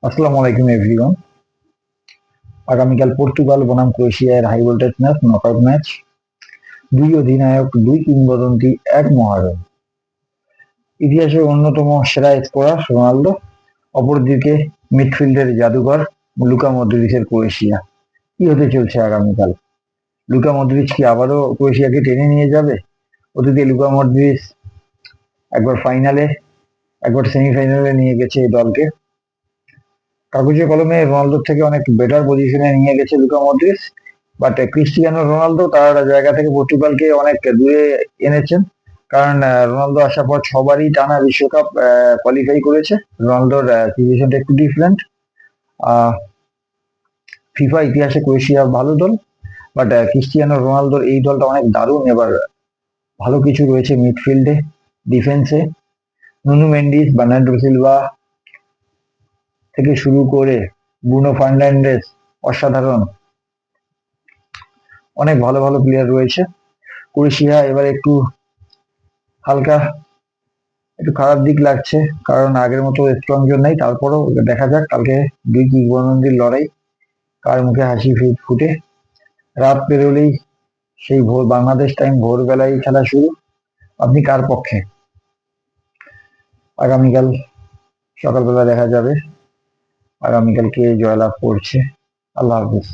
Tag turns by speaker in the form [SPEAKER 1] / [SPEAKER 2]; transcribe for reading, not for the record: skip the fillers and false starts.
[SPEAKER 1] আসসালামু আলাইকুম এভরিওয়ান। আগামীকাল পর্তুগাল বনাম ক্রোয়েশিয়ার high voltage match, knockout match. দুই অধিনায়ক, দুই কিংবদন্তি, এক মহারণ। ইতিহাসের অন্যতম সেরা স্কোরার রোনালদো, অপরদিকে মিডফিল্ডের জাদুঘর লুকা মদ্রিচের ক্রোয়েশিয়া। কি হতে চলছে আগামীকাল? লুকা মদ্রিচ কি আবারও ক্রোয়েশিয়াকে টেনে নিয়ে যাবে? অতীতে লুকা মদ্রিচ একবার ফাইনালে, একবার সেমিফাইনালে নিয়ে গেছে এই দলকে। কাগজে কলমে রোনালদোর থেকে অনেক বেটার পজিশনে নিয়ে গেছে Luka Modric, but Cristiano Ronaldo তার জায়গা থেকে পর্তুগালকে অনেক দূরে এনেছেন। কারণ রোনালদো আসার পর ছবারই টানা বিশ্বকাপ কোয়ালিফাই করেছে। রোনালদোর সিচুয়েশনটা একটু ডিফারেন্ট। ফিফা ইতিহাসে ক্রোয়েশিয়া ভালো দল, বাট ক্রিস্টিয়ানো রোনালদোর এই দলটা অনেক দারুণ। এবার ভালো কিছু রয়েছে মিডফিল্ডে, ডিফেন্সে। নুনু মেন্ডিস, বার্নার্ডো সিলভা থেকে শুরু করে ব্রুনো ফার্নান্ডেজ, অসাধারণ। অনেক ভালো ভালো প্লেয়ার রয়েছে। ক্রোয়েশিয়া এবার একটু হালকা, একটু খারাপ দিক লাগছে, কারণ আগের মতো স্ট্রং জন নেই। তারপরেও দেখা যাক কালকে দুই কিংবদন্তির লড়াই, কার মুখে হাসি ফুটে। রাত পেরোলেই সেই ভোর বাংলাদেশ টাইম ভোরবেলায় খেলা শুরু। আপনি কার পক্ষে? আগামীকাল সকালবেলা দেখা যাবে আগামীকাল কে জয়লাভ করছে। আল্লাহ হাফিজ।